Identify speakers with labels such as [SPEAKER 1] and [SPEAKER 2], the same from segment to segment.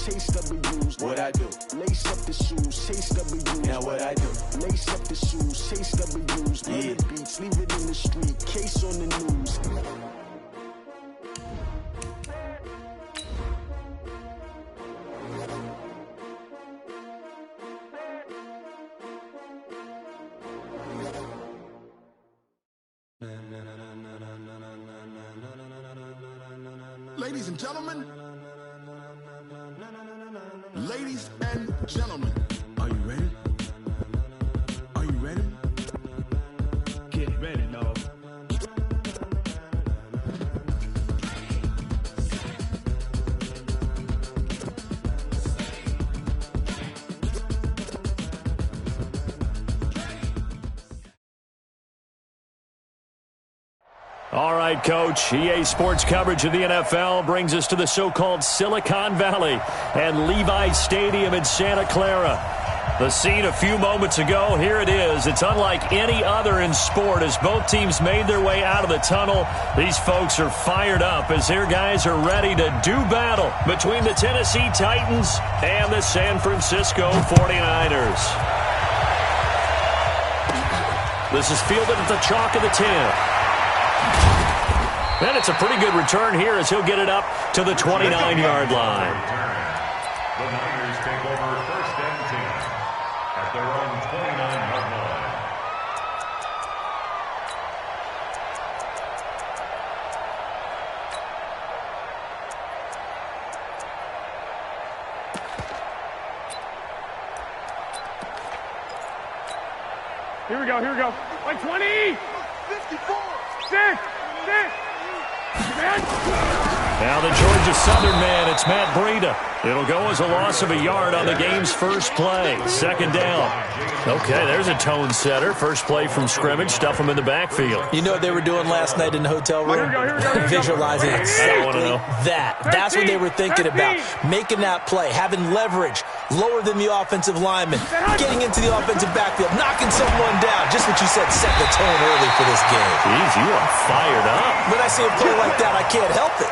[SPEAKER 1] chase W's. What I do? Lace up the shoes, chase W's. Now what I do? Lace up the shoes, chase W's. Yeah. The beats, leave it in the street, case on the news.
[SPEAKER 2] Ladies and gentlemen, ladies and gentlemen, are you ready? Are you ready? Get ready, dog.
[SPEAKER 3] All right, Coach. EA Sports coverage of the NFL brings us to the so-called Silicon Valley and Levi's Stadium in Santa Clara. The scene a few moments ago, here it is. It's unlike any other in sport as both teams made their way out of the tunnel. These folks are fired up as their guys are ready to do battle between the Tennessee Titans and the San Francisco 49ers. This is fielded at the chalk of the 10. And it's a pretty good return here as he'll get it up to the 29-yard line.
[SPEAKER 4] The Niners take over first and 10 at their own 29-yard line.
[SPEAKER 5] Here we go. 120! 54! 6!
[SPEAKER 3] Now the Georgia Southern man, it's Matt Breida. It'll go as a loss of a yard on the game's first play. Second down. Okay, there's a tone setter. First play from scrimmage. Stuff them in the backfield.
[SPEAKER 6] You know what they were doing last night in the hotel room? Visualizing exactly that. That's what they were thinking about. Making that play, having leverage, lower than the offensive lineman, getting into the offensive backfield, knocking someone down. Just what you said, set the tone early for this game.
[SPEAKER 3] Jeez, you are fired up.
[SPEAKER 6] When I see a play like that, I can't help it.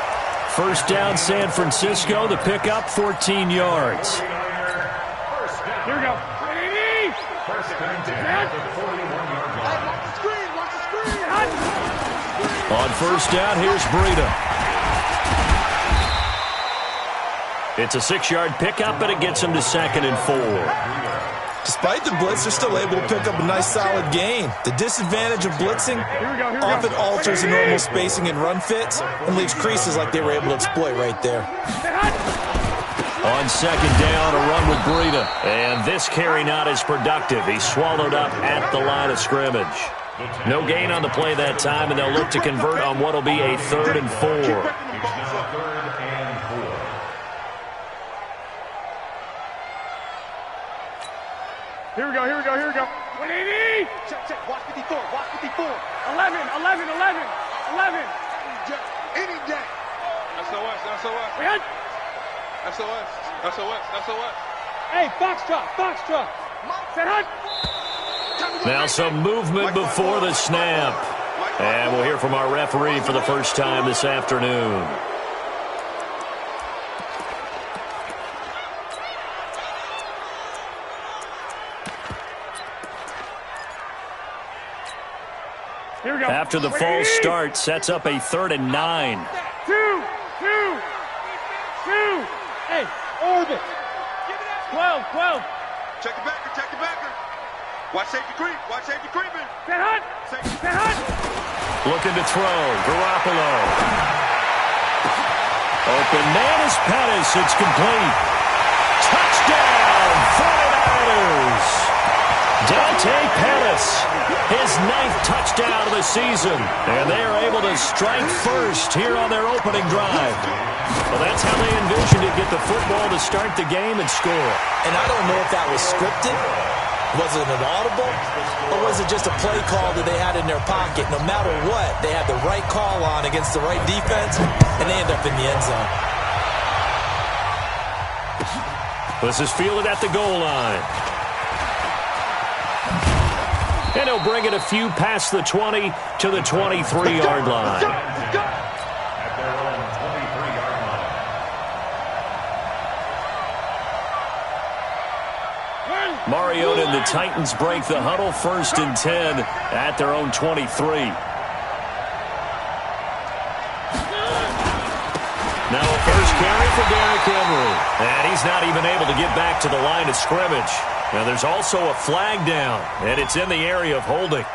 [SPEAKER 3] First down, San Francisco. The pickup, 14 yards.
[SPEAKER 5] Here we go.
[SPEAKER 4] First and 10 at the 41-yard line.
[SPEAKER 5] Watch the screen.
[SPEAKER 3] On first down, here's Breida. It's a 6-yard pickup, and it gets him to 2nd and 4.
[SPEAKER 6] Despite the blitz, they're still able to pick up a nice, solid gain. The disadvantage of blitzing often alters the normal spacing and run fits and leaves creases like they were able to exploit right there.
[SPEAKER 3] On second down, a run with Breida. And this carry not as productive. He's swallowed up at the line of scrimmage. No gain on the play that time, and they'll look to convert on what will be a 3rd and 4.
[SPEAKER 4] It's now 3rd and 4.
[SPEAKER 5] Here we go. 180!
[SPEAKER 7] Check. Watch 54.
[SPEAKER 5] 11.
[SPEAKER 7] Any day.
[SPEAKER 5] SOS. We had...
[SPEAKER 7] SOS.
[SPEAKER 5] Hey, Foxtrot. Set hunt.
[SPEAKER 3] Now some movement before the snap. And we'll hear from our referee for the first time this afternoon.
[SPEAKER 5] Here we go.
[SPEAKER 3] After the false start, sets up a 3rd and 9.
[SPEAKER 5] 2. Hey, orbit. 12.
[SPEAKER 7] Check the backer. Watch safety creeping.
[SPEAKER 5] Set hunt.
[SPEAKER 3] Looking to throw. Garoppolo. Open man is Pettis. It's complete. Touchdown, 49ers. Dante Pettis, his 9th touchdown of the season. And they are able to strike first here on their opening drive. Well, that's how they envisioned it. Get the football to start the game and score.
[SPEAKER 6] And I don't know if that was scripted. Was it an audible? Or was it just a play call that they had in their pocket? No matter what, they had the right call on against the right defense, and they end up in the end zone.
[SPEAKER 3] This is fielded at the goal line. And he'll bring it a few past the 20 to the 23-yard line.
[SPEAKER 4] At their own 23-yard line.
[SPEAKER 3] Mariota and the Titans break the huddle, 1st and 10 at their own 23. Now a first carry for Derrick Henry. And he's not even able to get back to the line of scrimmage. Now there's also a flag down, and it's in the area of holding.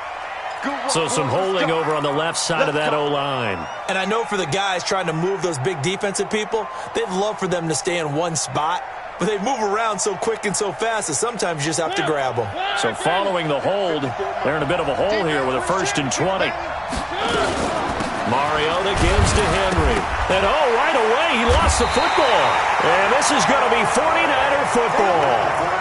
[SPEAKER 3] So some holding over on the left side of that O-line.
[SPEAKER 6] And I know for the guys trying to move those big defensive people, they'd love for them to stay in one spot. But they move around so quick and so fast that sometimes you just have to grab them.
[SPEAKER 3] So following the hold, they're in a bit of a hole here with a 1st and 20. Mariota gives to Henry. And right away he lost the football. And this is going to be 49er football.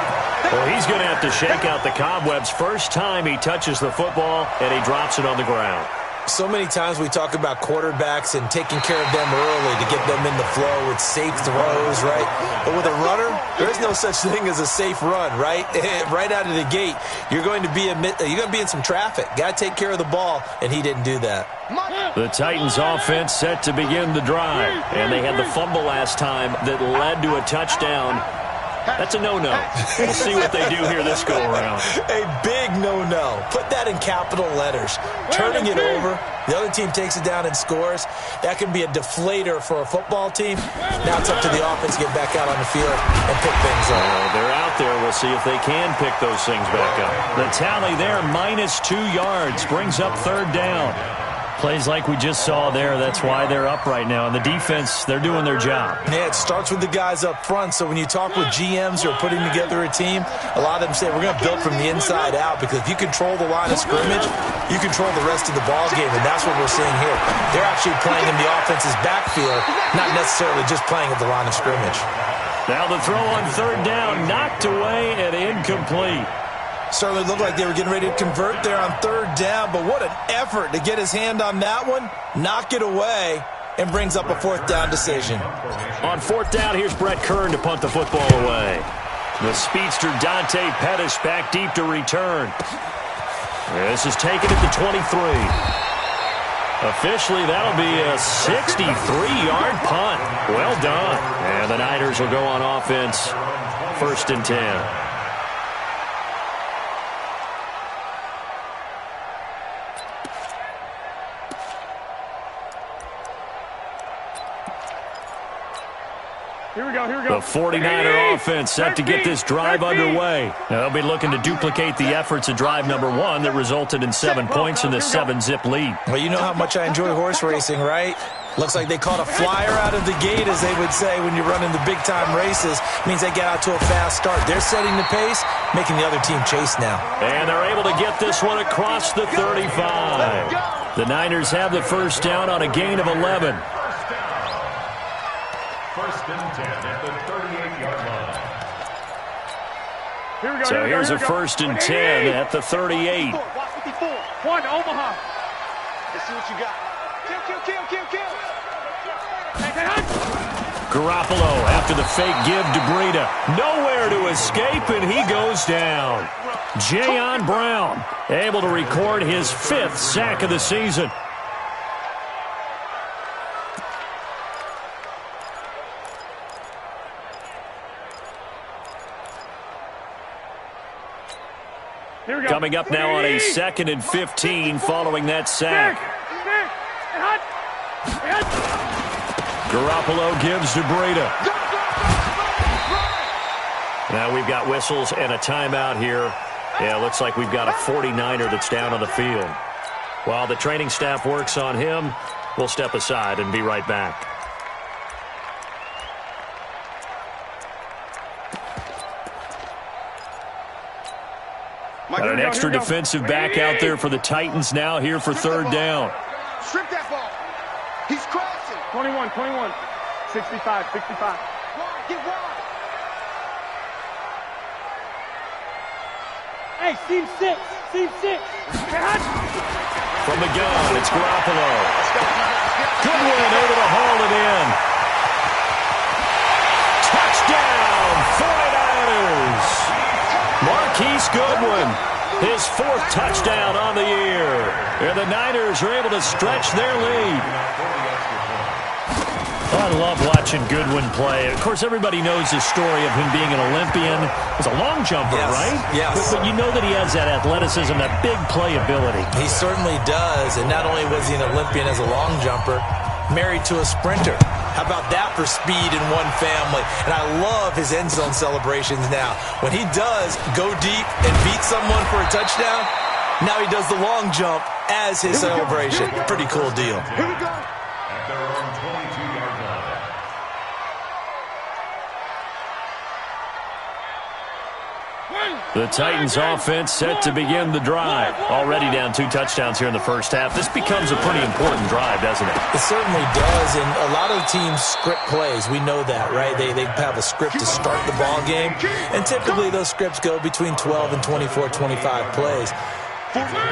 [SPEAKER 3] Well, he's going to have to shake out the cobwebs. First time he touches the football, and he drops it on the ground.
[SPEAKER 6] So many times we talk about quarterbacks and taking care of them early to get them in the flow with safe throws, right? But with a runner, there's no such thing as a safe run, right? Right out of the gate, you're going to be in some traffic. Got to take care of the ball, and he didn't do that.
[SPEAKER 3] The Titans offense set to begin the drive, and they had the fumble last time that led to a touchdown. That's a no-no. We'll see what they do here this go-around.
[SPEAKER 6] A big no-no. Put that in capital letters. Turning it over, the other team takes it down and scores. That can be a deflator for a football team. Now it's up to the offense to get back out on the field and pick things up.
[SPEAKER 3] They're out there. We'll see if they can pick those things back up. The tally there, -2 yards, brings up 3rd down. Plays like we just saw there, that's why they're up right now. And the defense, they're doing their job.
[SPEAKER 6] Yeah, it starts with the guys up front. So when you talk with GMs who are putting together a team, a lot of them say we're going to build from the inside out, because if you control the line of scrimmage, you control the rest of the ball game, and that's what we're seeing here. They're actually playing in the offense's backfield, not necessarily just playing at the line of scrimmage.
[SPEAKER 3] Now the throw on 3rd down, knocked away and incomplete.
[SPEAKER 6] Certainly looked like they were getting ready to convert there on 3rd down, but what an effort to get his hand on that one, knock it away, and brings up a 4th down decision.
[SPEAKER 3] On 4th down, here's Brett Kern to punt the football away. The speedster Dante Pettis back deep to return. This is taken at the 23. Officially, that'll be a 63-yard punt. Well done. And the Niners will go on offense, 1st and 10.
[SPEAKER 5] Here we go, here we go.
[SPEAKER 3] The 49er offense set to get this drive underway. They'll be looking to duplicate the efforts of drive number 1 that resulted in 7 points in the 7-zip lead.
[SPEAKER 6] Well, you know how much I enjoy horse racing, right? Looks like they caught a flyer out of the gate, as they would say when you're running the big-time races. Means they get out to a fast start. They're setting the pace, making the other team chase now.
[SPEAKER 3] And they're able to get this one across the 35. The Niners have the 1st down on a gain of 11.
[SPEAKER 4] 1st and 10 at the 38-yard line.
[SPEAKER 5] Here we go,
[SPEAKER 3] So
[SPEAKER 5] here we go,
[SPEAKER 3] here's
[SPEAKER 5] here
[SPEAKER 3] a
[SPEAKER 5] we go.
[SPEAKER 3] 1st and 10 at the 38.
[SPEAKER 5] 1, Omaha.
[SPEAKER 7] Let's see what you got. Kill.
[SPEAKER 3] Garoppolo after the fake give to Breida. Nowhere to escape, and he goes down. Jayon Brown able to record his 5th sack of the season. Coming up now on a 2nd and 15 following that sack. Garoppolo gives to Breida. Now we've got whistles and a timeout here. Yeah, looks like we've got a 49er that's down on the field. While the training staff works on him, we'll step aside and be right back. Got an extra defensive back out there for the Titans now here for 3rd down.
[SPEAKER 7] Strip that ball. He's crashing.
[SPEAKER 5] 21, 65.
[SPEAKER 7] Get wide.
[SPEAKER 5] Hey, seam 6.
[SPEAKER 3] From the gun, it's Garoppolo. Goodwin able to haul it in. Touchdown, 49ers. Marquise Goodwin, his 4th touchdown on the year. And the Niners are able to stretch their lead. I love watching Goodwin play. Of course, everybody knows the story of him being an Olympian. He's a long jumper, right?
[SPEAKER 6] Yes.
[SPEAKER 3] But you know that he has that athleticism, that big playability.
[SPEAKER 6] He certainly does. And not only was he an Olympian as a long jumper, married to a sprinter. How about that for speed in one family? And I love his end zone celebrations now. When he does go deep and beat someone for a touchdown, now he does the long jump as his celebration. Pretty cool deal.
[SPEAKER 5] Here we go.
[SPEAKER 4] At their own 22-yard line.
[SPEAKER 3] The Titans offense set to begin the drive. Already down 2 touchdowns here in the first half. This becomes a pretty important drive, doesn't it?
[SPEAKER 6] It certainly does, and a lot of teams script plays. We know that, right? They have a script to start the ball game, and typically those scripts go between 12 and 24, 25 plays.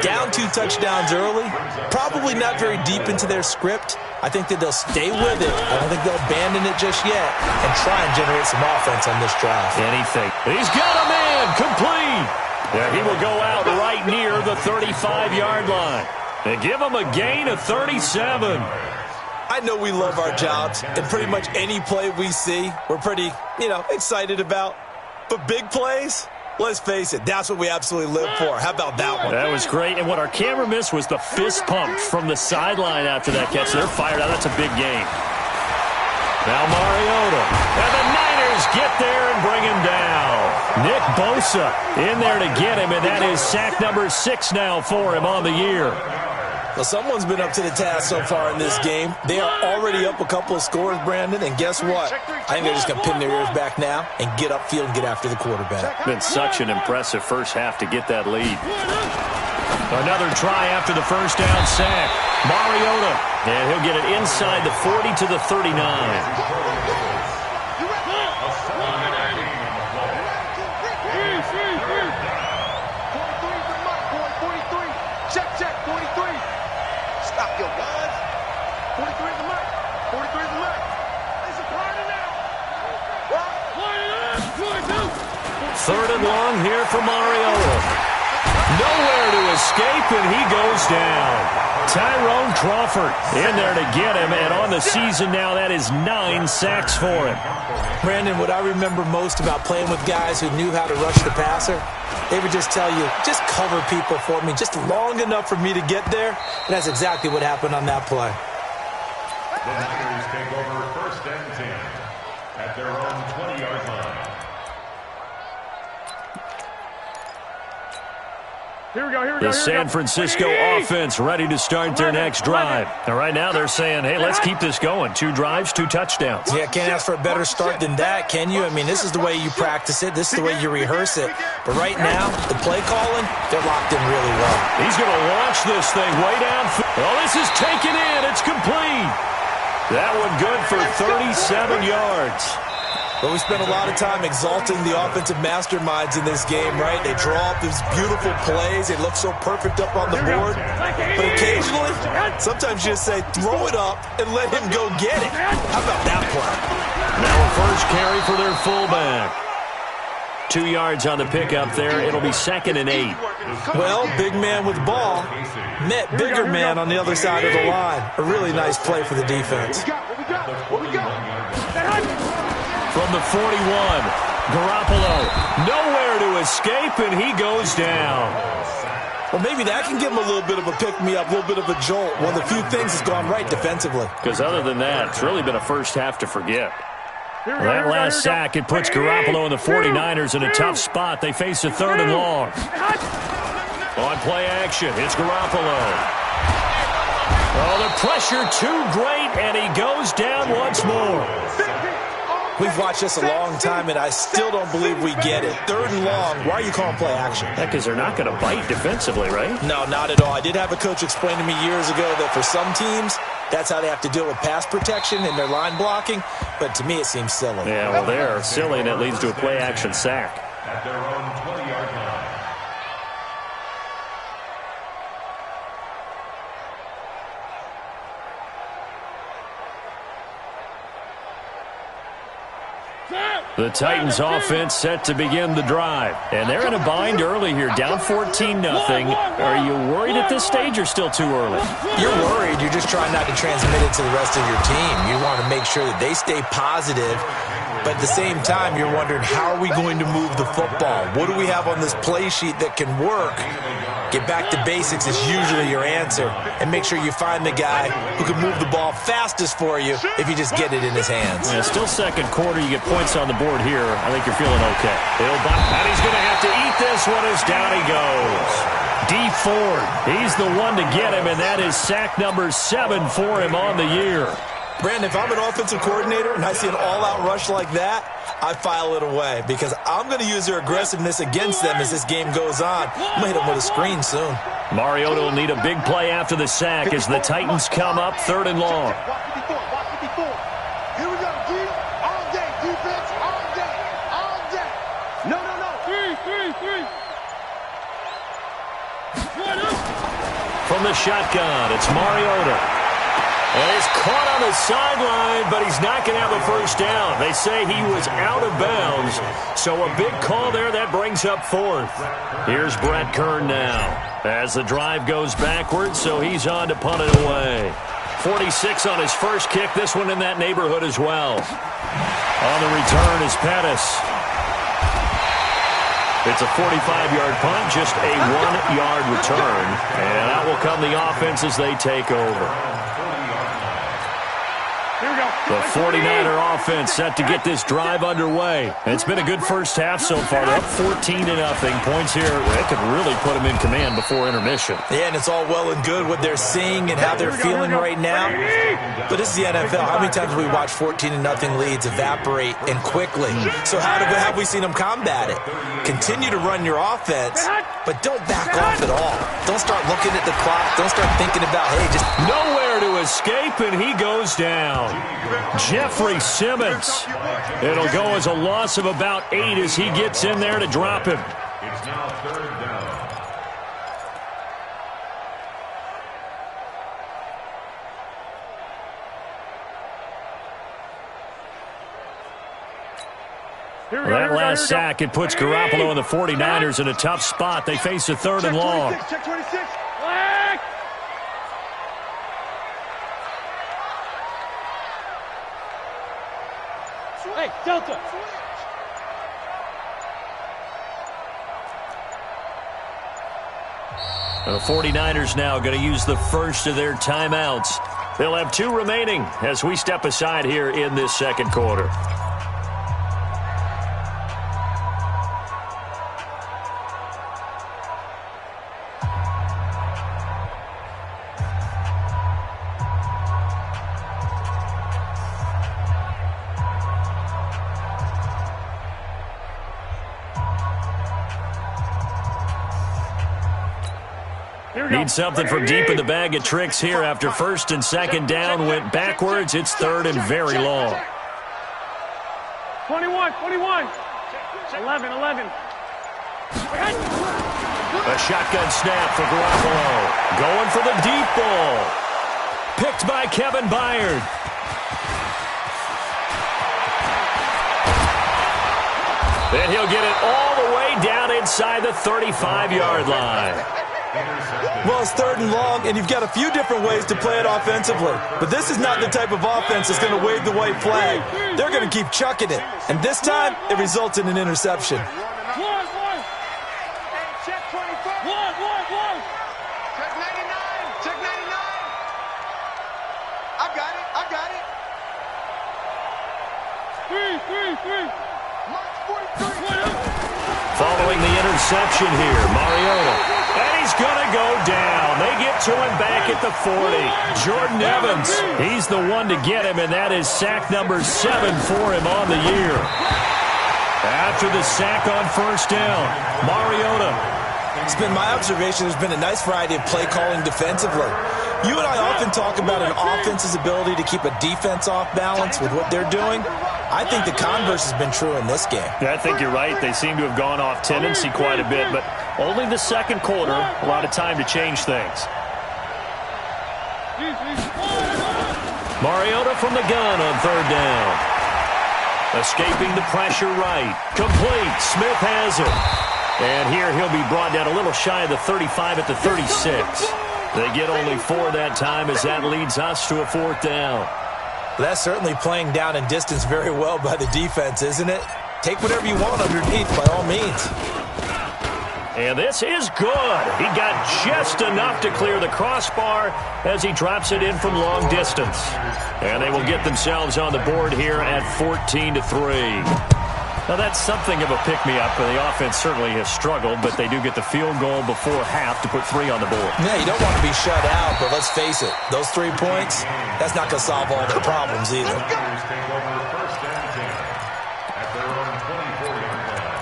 [SPEAKER 6] Down 2 touchdowns early, probably not very deep into their script. I think that they'll stay with it. I don't think they'll abandon it just yet and try and generate some offense on this drive.
[SPEAKER 3] Anything. He's got a man complete. Yeah, he will go out right near the 35-yard line. They give him a gain of 37.
[SPEAKER 6] I know we love our jobs, and pretty much any play we see, we're pretty, excited about. But big plays, let's face it, that's what we absolutely live for. How about that one?
[SPEAKER 3] That was great. And what our camera missed was the fist pump from the sideline after that catch. They're fired out. That's a big game. Now Mariota. And the Niners get there and bring him down. Nick Bosa in there to get him, and that is sack number 6 now for him on the year.
[SPEAKER 6] Well, someone's been up to the task so far in this game. They are already up a couple of scores, Brandon, and guess what? I think they're just going to pin their ears back now and get upfield and get after the quarterback.
[SPEAKER 3] Been such an impressive first half to get that lead. Another try after the first down sack. Mariota, and he'll get it inside the 40 to the 39. Third and long here for Mariota. Nowhere to escape, and he goes down. Tyrone Crawford in there to get him, and on the season now, that is 9 sacks for him.
[SPEAKER 6] Brandon, what I remember most about playing with guys who knew how to rush the passer, they would just tell you, just cover people for me, just long enough for me to get there, and that's exactly what happened on that play.
[SPEAKER 4] The Niners take over 1st and 10 at their own 20-yard line.
[SPEAKER 5] Here we go.
[SPEAKER 3] The San Francisco offense ready to start their next drive. And right now they're saying, hey, let's keep this going. 2 drives, 2 touchdowns.
[SPEAKER 6] Yeah, can't ask for a better start than that, can you? I mean, this is the way you practice it. This is the way you rehearse it. But right now, the play calling, they're locked in really well.
[SPEAKER 3] He's going to launch this thing way down. Oh, this is taken in. It's complete. That one good for 37 yards.
[SPEAKER 6] But we spent a lot of time exalting the offensive masterminds in this game, right? They draw up these beautiful plays. They look so perfect up on the board. But occasionally, sometimes you just say, throw it up and let him go get it. How about that play?
[SPEAKER 3] Now a first carry for their fullback. 2 yards on the pickup there. It'll be 2nd and 8.
[SPEAKER 6] Well, big man with ball met bigger man on the other side of the line. A really nice play for the defense.
[SPEAKER 3] From the 41, Garoppolo, nowhere to escape, and he goes down.
[SPEAKER 6] Well, maybe that can give him a little bit of a pick-me-up, a little bit of a jolt. One of the few things that's gone right defensively.
[SPEAKER 3] Because other than that, it's really been a first half to forget. That last sack, it puts Garoppolo and the 49ers in a tough spot. They face a 3rd and long. On play action, it's Garoppolo. Oh, the pressure too great, and he goes down once more.
[SPEAKER 6] We've watched this a long time, and I still don't believe we get it. 3rd and long. Why are you calling play action?
[SPEAKER 3] Yeah, because they're not going to bite defensively, right?
[SPEAKER 6] No, not at all. I did have a coach explain to me years ago that for some teams, that's how they have to deal with pass protection and their line blocking. But to me, it seems silly.
[SPEAKER 3] Yeah, well, they're silly, and it leads to a play action sack.
[SPEAKER 4] At their own 20-yard line.
[SPEAKER 3] The Titans offense set to begin the drive. And they're in a bind early here, down 14-0. Are you worried at this stage or still too early?
[SPEAKER 6] You're worried. You're just trying not to transmit it to the rest of your team. You want to make sure that they stay positive. But at the same time, you're wondering, how are we going to move the football? What do we have on this play sheet that can work? Get back to basics is usually your answer. And make sure you find the guy who can move the ball fastest for you if you just get it in his hands.
[SPEAKER 3] Yeah, still second quarter. You get points on the board here. I think you're feeling okay. And he's going to have to eat this one as down he goes. D Ford, he's the one to get him, and that is sack number 7 for him on the year.
[SPEAKER 6] Brandon, if I'm an offensive coordinator and I see an all-out rush like that, I file it away because I'm going to use their aggressiveness against them as this game goes on. I'm going to hit them with a screen soon.
[SPEAKER 3] Mariota will need a big play after the sack as the Titans come up 3rd and long.
[SPEAKER 7] Here we go, D. All day, defense, all day, all day. No.
[SPEAKER 5] 3.
[SPEAKER 3] From the shotgun, it's Mariota. And he's caught on the sideline, but he's not going to have a first down. They say he was out of bounds, so a big call there. That brings up 4th. Here's Brett Kern now as the drive goes backwards, so he's on to punt it away. 46 on his first kick, this one in that neighborhood as well. On the return is Pettis. It's a 45-yard punt, just a 1-yard return. And out will come the offense as they take over. The 49er offense set to get this drive underway. It's been a good first half so far. They're up 14-0. Points here, they could really put them in command before intermission.
[SPEAKER 6] Yeah, and it's all well and good what they're seeing and how they're feeling right now. But this is the NFL. How many times have we watched 14-0 leads evaporate and quickly? So how have we seen them combat it? Continue to run your offense, but don't back off at all. Don't start looking at the clock. Don't start thinking about, hey, just
[SPEAKER 3] nowhere to escape, and he goes down. Jeffrey Simmons. It'll go as a loss of about 8 as he gets in there to drop him.
[SPEAKER 4] It's now 3rd down.
[SPEAKER 3] That last sack, it puts Garoppolo and the 49ers in a tough spot. They face a 3rd and long.
[SPEAKER 7] Check 26.
[SPEAKER 5] Hey, Delta.
[SPEAKER 3] The 49ers now going to use the first of their timeouts. They'll have 2 remaining as we step aside here in this second quarter. Need something from deep in the bag of tricks here after 1st and 2nd down went backwards. It's 3rd and very long.
[SPEAKER 5] 21. 11.
[SPEAKER 3] A shotgun snap for Garoppolo. Going for the deep ball. Picked by Kevin Byard. And he'll get it all the way down inside the 35-yard line.
[SPEAKER 6] Well, it's 3rd and long, and you've got a few different ways to play it offensively. But this is not the type of offense that's going to wave the white flag. They're going to keep chucking it. And this time, it results in an interception.
[SPEAKER 5] One.
[SPEAKER 7] Check 24.
[SPEAKER 5] One.
[SPEAKER 7] Check 99. Check 99. I got it.
[SPEAKER 5] 3.
[SPEAKER 7] March 43.
[SPEAKER 3] Following the interception here, Mariota. And he's going to go down. They get to him back at the 40. Jordan Evans, he's the one to get him, and that is sack number 7 for him on the year. After the sack on 1st down, Mariota.
[SPEAKER 6] It's been my observation there's been a nice variety of play calling defensively. You and I often talk about an offense's ability to keep a defense off balance with what they're doing. I think the converse has been true in this game.
[SPEAKER 3] I think you're right. They seem to have gone off tendency quite a bit, but only the second quarter, a lot of time to change things. Mariota from the gun on 3rd down. Escaping the pressure right. Complete. Smith has it. And here he'll be brought down a little shy of the 35 at the 36. They get only 4 that time as that leads us to a 4th down.
[SPEAKER 6] That's certainly playing down in distance very well by the defense, isn't it? Take whatever you want underneath by all means.
[SPEAKER 3] And this is good. He got just enough to clear the crossbar as he drops it in from long distance. And they will get themselves on the board here at 14-3. Now, that's something of a pick-me-up, and the offense certainly has struggled, but they do get the field goal before half to put 3 on the board.
[SPEAKER 6] Yeah, you don't want to be shut out, but let's face it, those 3 points, that's not going to solve all their problems either.
[SPEAKER 4] Take over 1st and 10 at their own 24-yard line.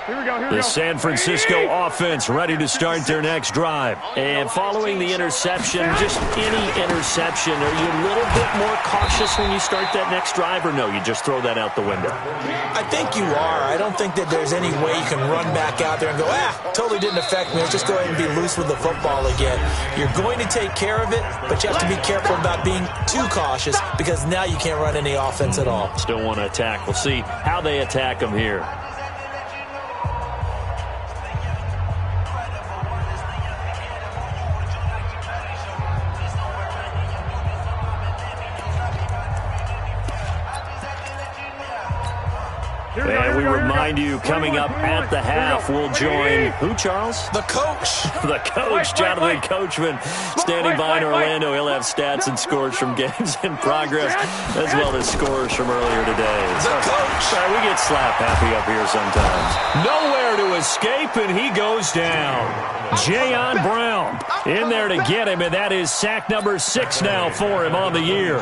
[SPEAKER 5] Here we go, here we
[SPEAKER 3] The
[SPEAKER 5] go.
[SPEAKER 3] San Francisco offense ready to start their next drive. And following the interception, just any interception, are you a little bit more cautious when you start that next drive, or no, you just throw that out the window?
[SPEAKER 6] I think you are. I don't think that there's any way you can run back out there and go, totally didn't affect me. Let's just go ahead and be loose with the football again. You're going to take care of it, but you have to be careful about being too cautious because now you can't run any offense at all.
[SPEAKER 3] Still want to attack. We'll see how they attack them here. And we remind you, coming up at the half, we'll join who, Charles?
[SPEAKER 6] The coach.
[SPEAKER 3] The coach, Jonathan Coachman, standing by in Orlando. He'll have stats and scores from games in progress, as well as scores from earlier today.
[SPEAKER 6] The coach.
[SPEAKER 3] We get slap happy up here sometimes. Nowhere to escape, and he goes down. Jayon Brown in there to get him, and that is sack number 6 now for him on the year.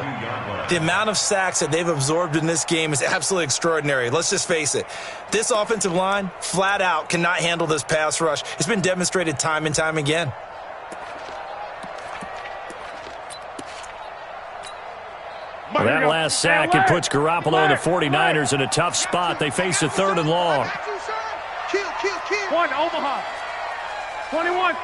[SPEAKER 6] The amount of sacks that they've absorbed in this game is absolutely extraordinary. Let's just face it. This offensive line, flat out, cannot handle this pass rush. It's been demonstrated time and time again.
[SPEAKER 3] That last sack, it puts Garoppolo and the 49ers in a tough spot. They face a 3rd and long.
[SPEAKER 5] One, Omaha. 21.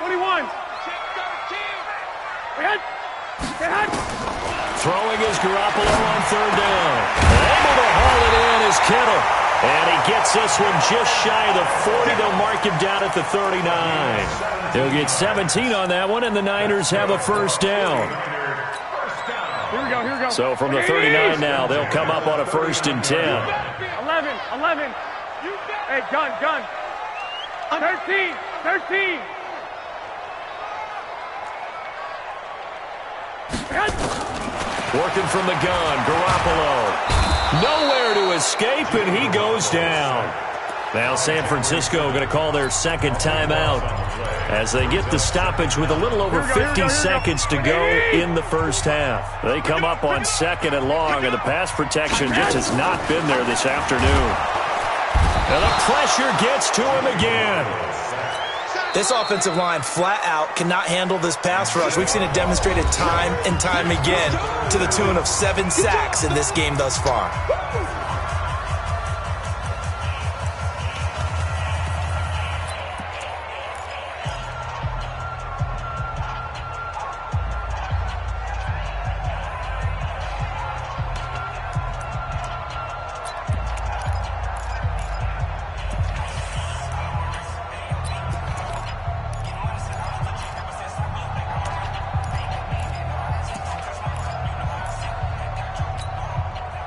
[SPEAKER 3] Throwing is Garoppolo on 3rd down. Able to haul it in is Kittle. And he gets this one just shy of the 40. They'll mark him down at the 39. He'll get 17 on that one, and the Niners have a 1st down.
[SPEAKER 5] Here we go.
[SPEAKER 3] So from the 39 now, they'll come up on a 1st and 10.
[SPEAKER 5] 11. Hey, gun. 13.
[SPEAKER 3] Working from the gun, Garoppolo. Nowhere to escape, and he goes down. Now San Francisco going to call their 2nd timeout as they get the stoppage with a little over 50 seconds to go in the 1st half. They come up on 2nd and long, and the pass protection just has not been there this afternoon. And the pressure gets to him again.
[SPEAKER 6] This offensive line flat out cannot handle this pass rush. We've seen it demonstrated time and time again to the tune of 7 sacks in this game thus far.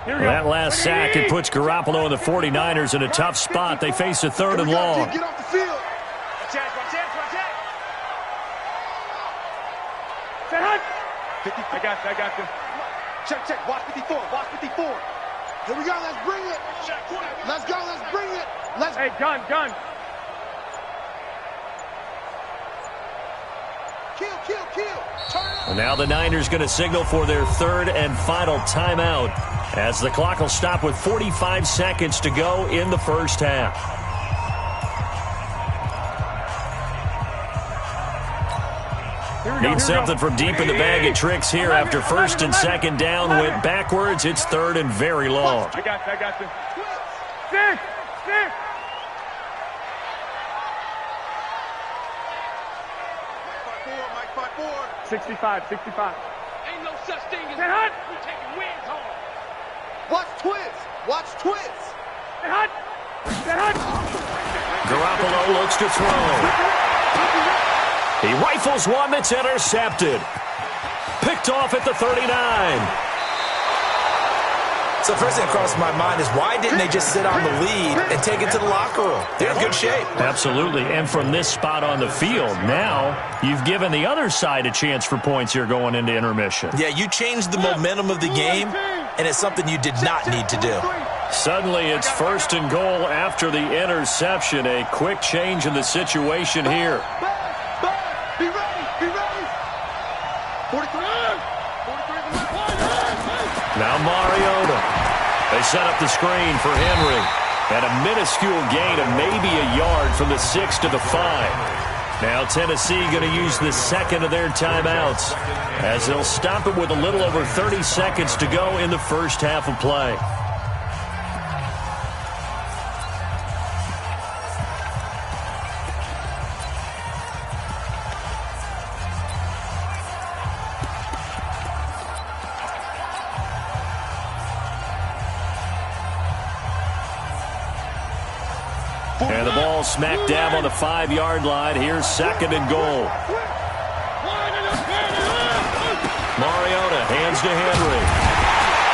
[SPEAKER 3] That last sack, it puts Garoppolo and the 49ers in a tough spot. They face a 3rd and long.
[SPEAKER 7] Get off the field.
[SPEAKER 5] Watch out. I got you.
[SPEAKER 7] Check. Watch 54. Here we go. Let's bring it. Let's go. Let's bring it.
[SPEAKER 5] Hey, gun.
[SPEAKER 7] Kill. Turn it.
[SPEAKER 3] And now the Niners going to signal for their 3rd and final timeout as the clock will stop with 45 seconds to go in the 1st half. Need something from deep in the bag of tricks here after 1st and 2nd down went backwards. It's 3rd and very long.
[SPEAKER 5] I got you. 6.
[SPEAKER 7] Mike 5-4.
[SPEAKER 5] 65. thing is hot. We're taking wins home.
[SPEAKER 7] Watch twins. Watch twins.
[SPEAKER 5] Hot.
[SPEAKER 3] Garoppolo looks to throw. He rifles one that's intercepted. Picked off at the 39.
[SPEAKER 6] So first thing that crossed my mind is why didn't they just sit on the lead and take it to the locker room? They're in good shape.
[SPEAKER 3] Absolutely. And from this spot on the field, now you've given the other side a chance for points here going into intermission.
[SPEAKER 6] Yeah, you changed the momentum of the game, and it's something you did not need to do.
[SPEAKER 3] Suddenly it's 1st and goal after the interception. A quick change in the situation here.
[SPEAKER 7] Be ready. Be ready. 43.
[SPEAKER 3] Now Mariota. They set up the screen for Henry. And a minuscule gain of maybe a yard from the 6 to the 5. Now Tennessee going to use the second of their timeouts as they'll stop it with a little over 30 seconds to go in the first half of play. And the ball smack dab on the 5-yard line. Here's 2nd and goal. Mariota hands to Henry.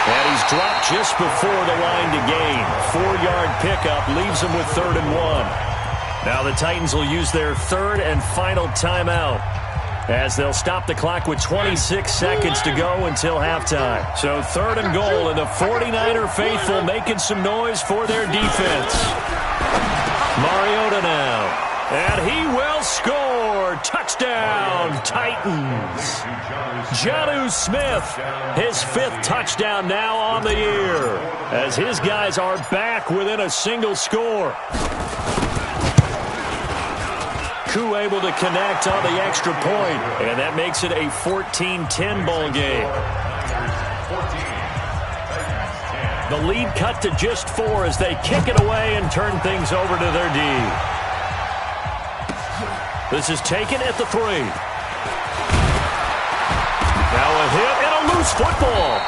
[SPEAKER 3] And he's dropped just before the line to gain. 4-yard pickup leaves him with 3rd and 1. Now the Titans will use their 3rd and final timeout as they'll stop the clock with 26 seconds to go until halftime. So 3rd and goal, and the 49er faithful making some noise for their defense. Mariota now. And he will score. Touchdown, Titans. Jonnu Smith, his 5th touchdown now on the year, as his guys are back within a single score. Koo able to connect on the extra point, and that makes it a 14-10 ball game. The lead cut to just 4 as they kick it away and turn things over to their D. This is taken at the 3. Now a hit and a loose football.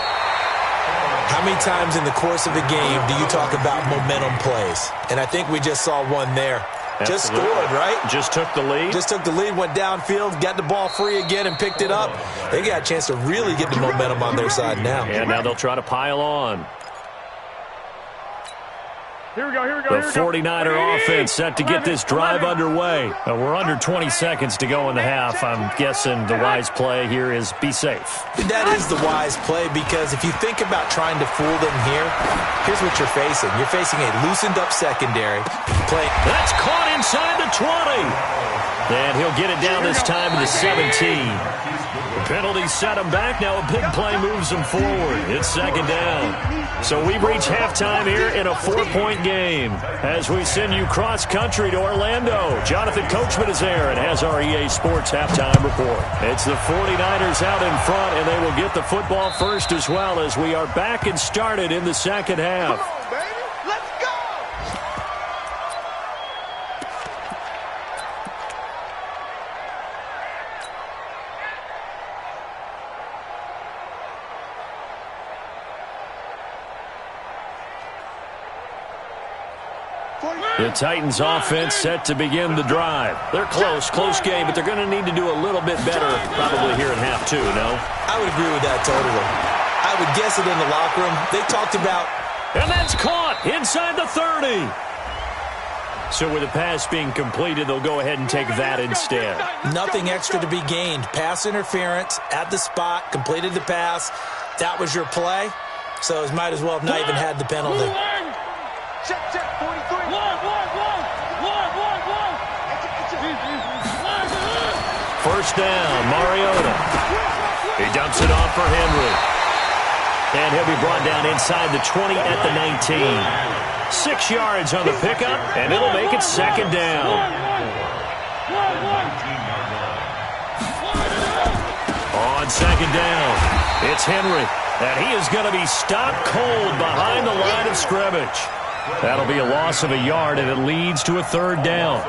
[SPEAKER 6] How many times in the course of a game do you talk about momentum plays? And I think we just saw one there.
[SPEAKER 3] Absolutely.
[SPEAKER 6] Just scored, right?
[SPEAKER 3] Just took the lead.
[SPEAKER 6] Just took the lead, went downfield, got the ball free again, and picked it up. They got a chance to really get the momentum on their side now.
[SPEAKER 3] And now they'll try to pile on.
[SPEAKER 5] Here we go.
[SPEAKER 3] The 49er offense set to get this drive underway. We're under 20 seconds to go in the half. I'm guessing the wise play here is be safe.
[SPEAKER 6] That is the wise play, because if you think about trying to fool them here, here's what you're facing. You're facing a loosened-up secondary.
[SPEAKER 3] That's caught inside the 20. And he'll get it down this time to the 17. The penalty set him back. Now a big play moves him forward. It's 2nd down. So we've reached halftime here in a 4-point game. As we send you cross-country to Orlando, Jonathan Coachman is there and has our EA Sports halftime report. It's the 49ers out in front, and they will get the football first as well as we are back and started in the second half.
[SPEAKER 7] Come on, baby. Let's go.
[SPEAKER 3] The Titans offense set to begin the drive. They're close game, but they're going to need to do a little bit better probably here in half 2, no?
[SPEAKER 6] I would agree with that totally. I would guess it in the locker room. They talked about...
[SPEAKER 3] And that's caught inside the 30. So with the pass being completed, they'll go ahead and take that instead.
[SPEAKER 6] Nothing extra to be gained. Pass interference at the spot, completed the pass. That was your play. So it might as well have not even had the penalty.
[SPEAKER 7] Check, 43.
[SPEAKER 3] First down, Mariota. He dumps it off for Henry. And he'll be brought down inside the 20 at the 19. 6 yards on the pickup, and it'll make it 2nd down. On 2nd down, it's Henry. And he is going to be stopped cold behind the line of scrimmage. That'll be a loss of a yard, and it leads to a 3rd down.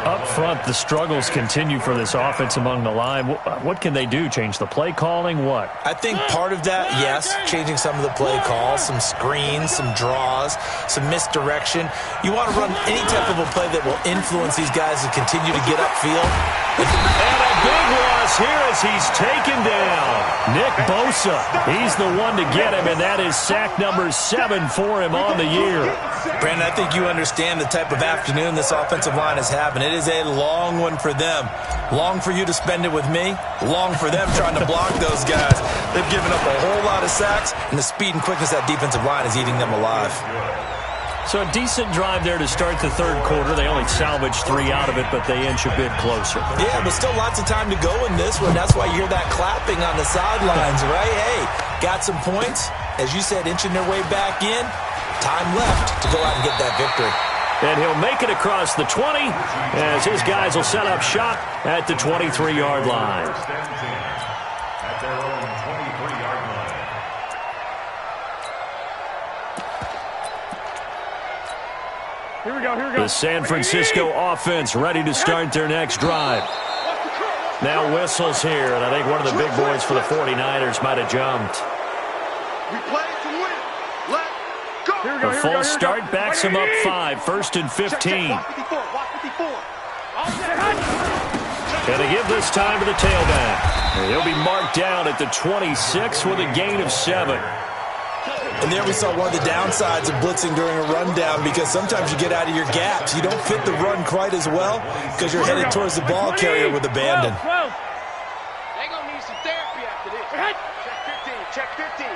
[SPEAKER 3] Up front, the struggles continue for this offense among the line. What can they do? Change the play calling? What?
[SPEAKER 6] I think part of that, yes, changing some of the play calls, some screens, some draws, some misdirection. You want to run any type of a play that will influence these guys to continue to get upfield.
[SPEAKER 3] And a big loss here as he's taken down. Nick Bosa, he's the one to get him, and that is sack number 7 for him on the year.
[SPEAKER 6] Brandon, I think you understand the type of afternoon this offensive line is having. It is a long one for them. Long for you to spend it with me. Long for them trying to block those guys. They've given up a whole lot of sacks, and the speed and quickness of that defensive line is eating them alive.
[SPEAKER 3] So a decent drive there to start the third quarter. They only salvaged 3 out of it, but they inch a bit closer.
[SPEAKER 6] Yeah, but still lots of time to go in this one. That's why you hear that clapping on the sidelines, right? Hey, got some points. As you said, inching their way back in. Time left to go out and get that victory.
[SPEAKER 3] And he'll make it across the 20 as his guys will set up shop at the 23-yard line.
[SPEAKER 4] At their own 23-yard line.
[SPEAKER 5] Here we go, here we go.
[SPEAKER 3] The San Francisco offense ready to start their next drive. Now whistles here, and I think one of the big boys for the 49ers might have jumped.
[SPEAKER 7] We play to win. Let's go.
[SPEAKER 3] The false start backs him up 5, 1st and 15.
[SPEAKER 7] Watch 54, watch 54.
[SPEAKER 3] And they give this time to the tailback. And he'll be marked down at the 26 with a gain of 7.
[SPEAKER 6] And there we saw one of the downsides of blitzing during a rundown, because sometimes you get out of your gaps. You don't fit the run quite as well because you're headed towards the ball carrier with abandon.
[SPEAKER 5] They're going to need some therapy after this. Check 15, check 15.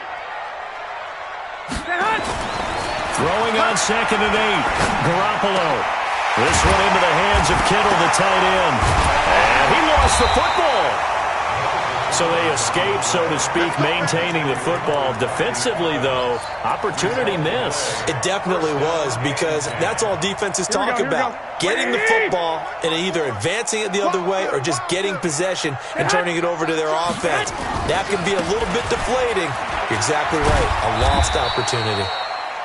[SPEAKER 3] Throwing on 2nd and 8. Garoppolo. This one into the hands of Kittle, the tight end. And he lost the football. So they escape, so to speak, maintaining the football. Defensively, though, opportunity miss.
[SPEAKER 6] It definitely was, because that's all defenses talk about. Getting the football and either advancing it the other way or just getting possession and turning it over to their offense. That can be a little bit deflating. You're exactly right. A lost opportunity.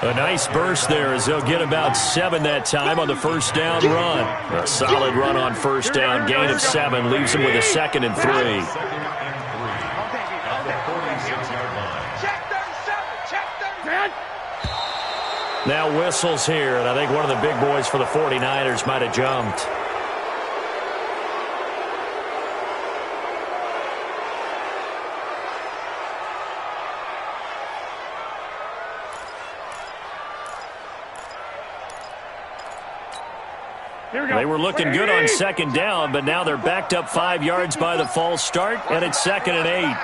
[SPEAKER 3] A nice burst there as they'll get about 7 that time on the first down run. A solid run on first down. Gain of 7 leaves them with a 2nd and 3. Now whistles here, and I think one of the big boys for the 49ers might have jumped. They were looking good on 2nd down, but now they're backed up 5 yards by the false start, and it's 2nd and 8.
[SPEAKER 7] Hey,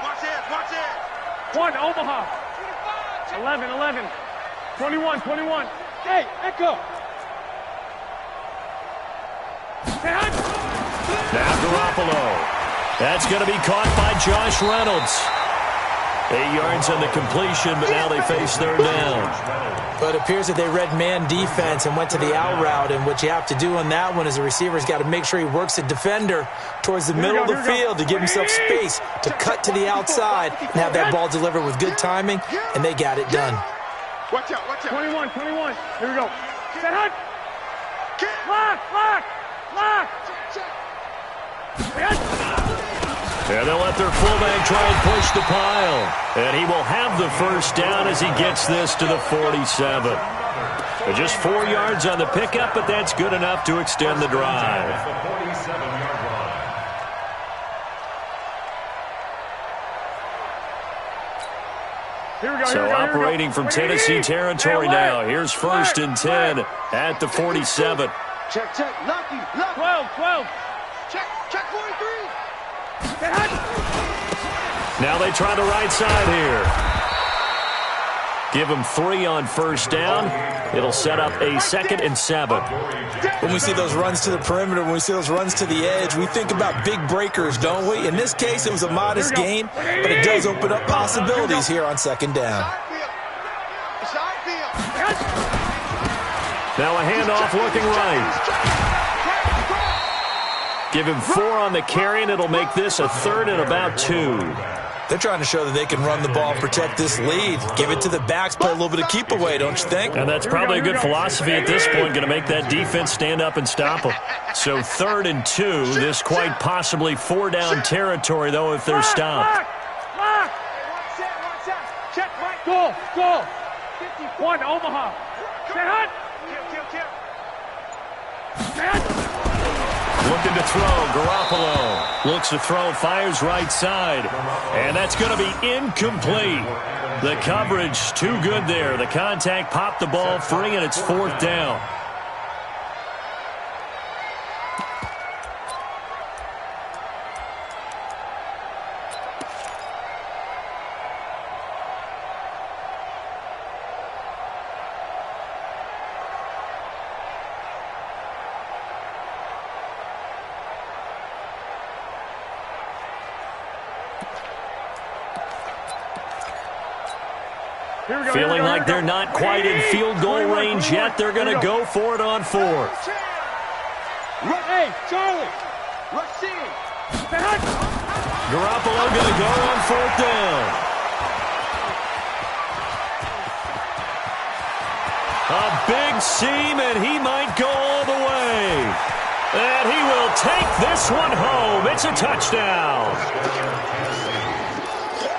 [SPEAKER 7] watch this, watch this.
[SPEAKER 5] 1, Omaha. 11. 21. Hey, Echo.
[SPEAKER 3] Now Garoppolo. That's going to be caught by Josh Reynolds. 8 yards on the completion, but now they face 3rd down.
[SPEAKER 6] But it appears that they read man defense and went to the out route, and what you have to do on that one is the receiver's got to make sure he works the defender towards the middle of the field to give himself space to cut to the outside and have that ball delivered with good timing, and they got it done.
[SPEAKER 7] Watch out, watch out.
[SPEAKER 5] 21. Here we go. Set hunt. Lock.
[SPEAKER 3] And they'll let their fullback try and push the pile. And he will have the first down as he gets this to the 47. Just 4 yards on the pickup, but that's good enough to extend the drive. So operating from Tennessee territory now. Here's 1st and 10 at the 47.
[SPEAKER 7] Check. Lucky.
[SPEAKER 5] 12.
[SPEAKER 7] Check 43.
[SPEAKER 3] Now they try the right side here. Give them 3 on first down. It'll set up a 2nd and 7.
[SPEAKER 6] When we see those runs to the perimeter, when we see those runs to the edge, we think about big breakers, don't we? In this case, it was a modest gain, but it does open up possibilities here on 2nd down.
[SPEAKER 3] Now a handoff looking right. Give him 4 on the carry, and it'll make this a 3rd and about 2.
[SPEAKER 6] They're trying to show that they can run the ball and protect this lead. Give it to the backs, play a little bit of keep away, don't you think?
[SPEAKER 3] And that's probably a good philosophy at this point, going to make that defense stand up and stop them. So 3rd and 2, this quite possibly 4-down territory, though, if they're stopped.
[SPEAKER 5] Check, Mike. Go. 51, Omaha. Stay hot.
[SPEAKER 3] Looking to throw, Garoppolo. Looks to throw, fires right side. And that's going to be incomplete. The coverage too good there. The contact popped the ball free, and it's 4th down. Feeling like they're not quite in field goal range yet. They're going to go for it on 4th.
[SPEAKER 5] Hey, Charlie. Rashid.
[SPEAKER 3] Garoppolo going to go on 4th down. A big seam, and he might go all the way. And he will take this one home. It's a touchdown.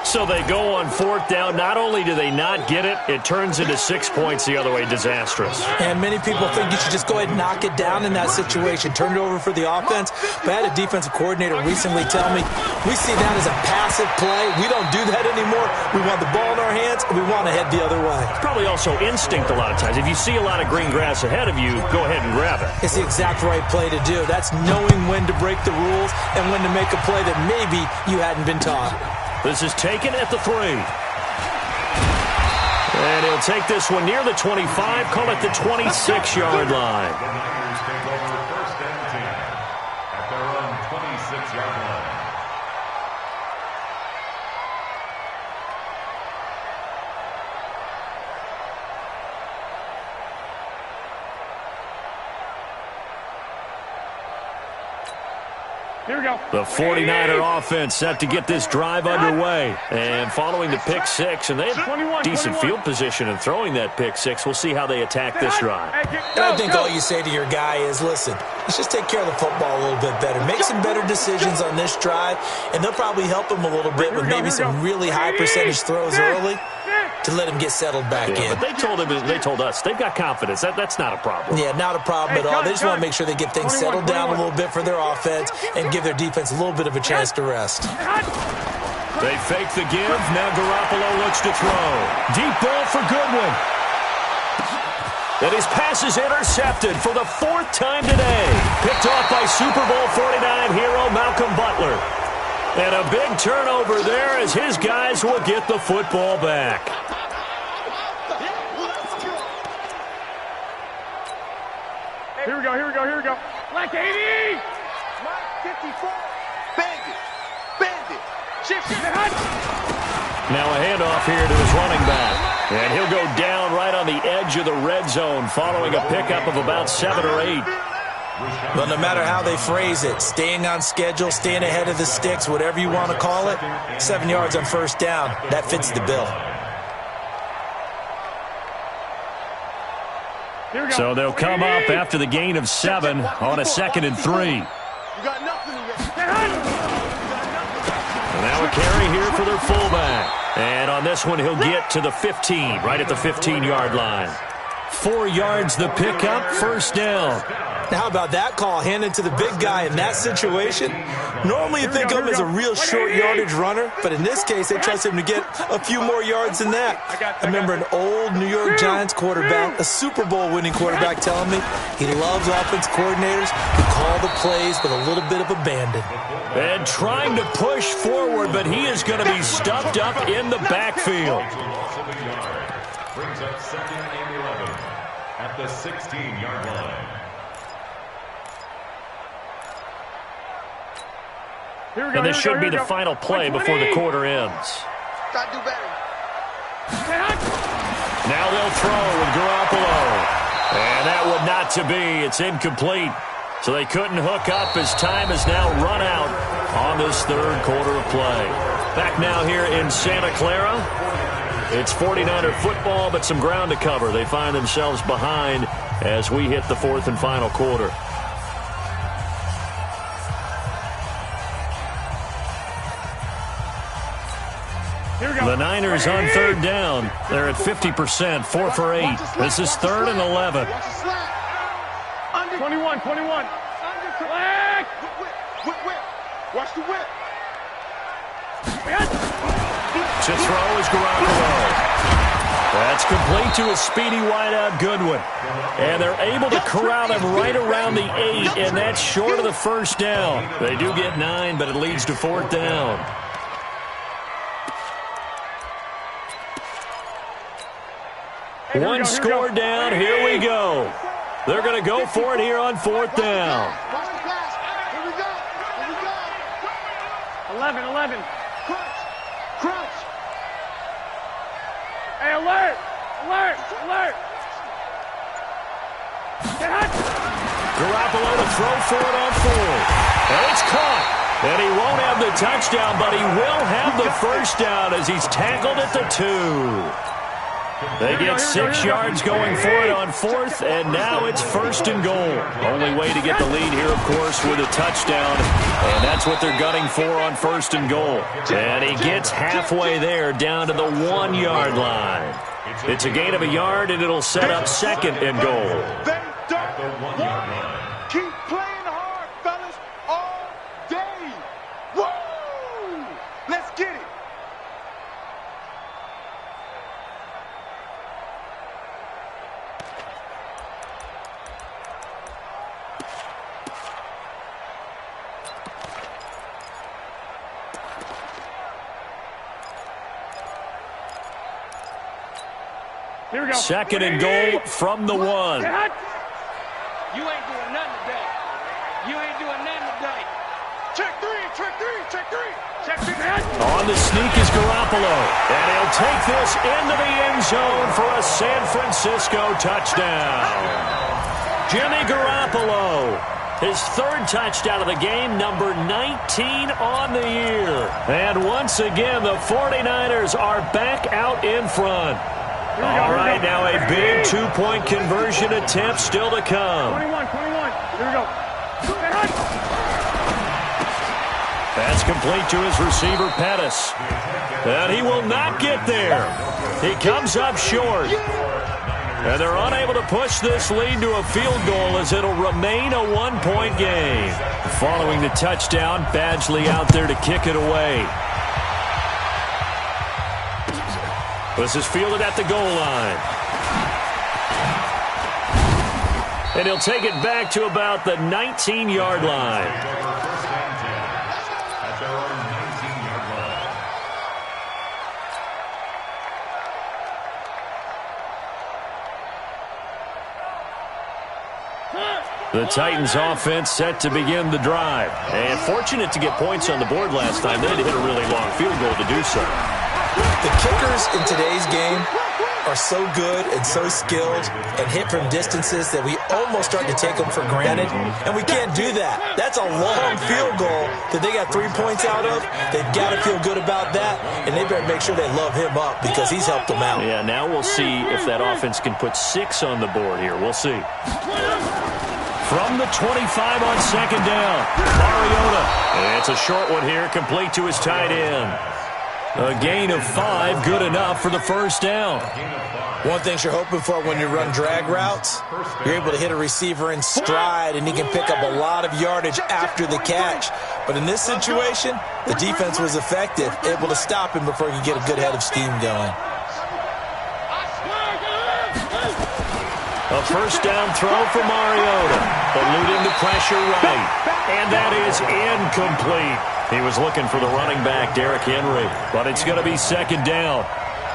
[SPEAKER 3] So they go on 4th down. Not only do they not get it, it turns into 6 points the other way. Disastrous.
[SPEAKER 6] And many people think you should just go ahead and knock it down in that situation. Turn it over for the offense. But I had a defensive coordinator recently tell me, we see that as a passive play. We don't do that anymore. We want the ball in our hands, and we want to head the other way.
[SPEAKER 3] It's probably also instinct a lot of times. If you see a lot of green grass ahead of you, go ahead and grab it.
[SPEAKER 6] It's the exact right play to do. That's knowing when to break the rules and when to make a play that maybe you hadn't been taught.
[SPEAKER 3] This is taken at the 3. And he'll take this one near the 25, call it the 26-yard line.
[SPEAKER 4] The Niners take over 1st and 10 at their own 26-yard line.
[SPEAKER 5] Here we go.
[SPEAKER 3] The 49er offense set to get this drive underway. And following the pick 6, and they have decent field position in throwing that pick 6. We'll see how they attack this drive.
[SPEAKER 6] And I think all you say to your guy is, listen, let's just take care of the football a little bit better. Make some better decisions on this drive, and they'll probably help him a little bit with maybe some really high percentage throws early to let him get settled back in.
[SPEAKER 3] But they told us they've got confidence. That's not a problem.
[SPEAKER 6] Yeah, not a problem at all. They just want to make sure they get things settled down a little bit for their offense and give their defense a little bit of a chance to rest.
[SPEAKER 3] They fake the give. Now Garoppolo looks to throw. Deep ball for Goodwin. And his pass is intercepted for the 4th time today. Picked off by Super Bowl 49 hero Malcolm Butler. And a big turnover there as his guys will get the football back.
[SPEAKER 5] Here we go. Black 80. Mike 54. Bandit. Shift.
[SPEAKER 3] Now a handoff here to his running back. And he'll go down right on the edge of the red zone following a pickup of about 7 or 8.
[SPEAKER 6] But no matter how they phrase it, staying on schedule, staying ahead of the sticks, whatever you want to call it, 7 yards on 1st down, that fits the bill.
[SPEAKER 3] So they'll come up after the gain of 7 on a 2nd and 3. And now a carry here for their fullback. And on this one, he'll get to the 15, right at the 15-yard line. 4 yards the pickup, 1st down.
[SPEAKER 6] Now, how about that call handed to the big guy in that situation? Normally you think of him as a real short yardage runner, but in this case, they trust him to get a few more yards than that. I remember an old New York Giants quarterback, a Super Bowl winning quarterback, telling me he loves offense coordinators who call the plays with a little bit of abandon.
[SPEAKER 3] And trying to push forward, but he is going to be stuffed up in the backfield.
[SPEAKER 4] Brings up 2nd and 11 at the 16-yard line.
[SPEAKER 3] And this should be the final play before the quarter ends.
[SPEAKER 7] Gotta do better.
[SPEAKER 3] Now they'll throw with Garoppolo. And that would not to be. It's incomplete. So they couldn't hook up as time has now run out on this 3rd quarter of play. Back now here in Santa Clara. It's 49er football, but some ground to cover. They find themselves behind as we hit the fourth and final quarter. The Niners on third down. They're at 50%, 4 for 8. This is 3rd and 11.
[SPEAKER 5] 21.
[SPEAKER 7] Watch the whip.
[SPEAKER 3] To throw is Garoppolo. That's complete to a speedy wideout Goodwin. And they're able to corral him right around the 8, and that's short of the first down. They do get 9, but it leads to 4th down. One score down. Here we go. They're going to go for it here on 4th down.
[SPEAKER 7] Watch the pass. Here we go.
[SPEAKER 5] 11.
[SPEAKER 7] Crunch.
[SPEAKER 5] Hey, alert. Get hot.
[SPEAKER 3] Garoppolo to throw for it on 4th. And it's caught. And he won't have the touchdown, but he will have the first down as he's tackled at the 2. They get 6 yards going for it on 4th, and now it's 1st and goal. Only way to get the lead here, of course, with a touchdown, and that's what they're gunning for on 1st and goal. And he gets halfway there, down to the 1-yard line. It's a gain of a yard, and it'll set up 2nd and goal.
[SPEAKER 7] They don't want keep playing hard, fellas, all day. Woo! Let's get it.
[SPEAKER 5] Here we go.
[SPEAKER 3] 2nd and goal from the 1.
[SPEAKER 5] Get hot.
[SPEAKER 8] You ain't doing nothing today.
[SPEAKER 7] Check three.
[SPEAKER 3] On the sneak is Garoppolo, and he'll take this into the end zone for a San Francisco touchdown. Jimmy Garoppolo, his 3rd touchdown of the game, number 19 on the year. And once again, the 49ers are back out in front. All right, now a big 2-point conversion attempt still to come.
[SPEAKER 5] 21. Here we go. Get hot.
[SPEAKER 3] That's complete to his receiver, Pettis. And he will not get there. He comes up short. And they're unable to push this lead to a field goal as it'll remain a 1-point game. Following the touchdown, Badgley out there to kick it away. This is fielded at the goal line. And he'll take it back to about the 19-yard line. The Titans offense set to begin the drive. And fortunate to get points on the board last time. They had to hit a really long field goal to do so.
[SPEAKER 6] The kickers in today's game are so good and so skilled and hit from distances that we almost start to take them for granted, and we can't do that. That's a long field goal that they got 3 points out of. They've got to feel good about that, and they better make sure they love him up because he's helped them out.
[SPEAKER 3] Yeah, now we'll see if that offense can put 6 on the board here. We'll see. From the 25 on 2nd down, Mariota. It's a short one here, complete to his tight end. A gain of 5, good enough for the first down.
[SPEAKER 6] One thing you're hoping for when you run drag routes, you're able to hit a receiver in stride, and he can pick up a lot of yardage after the catch. But in this situation, the defense was effective, able to stop him before he could get a good head of steam going.
[SPEAKER 3] A first down throw for Mariota, eluding the pressure right. And that is incomplete. He was looking for the running back, Derrick Henry, but it's going to be 2nd down.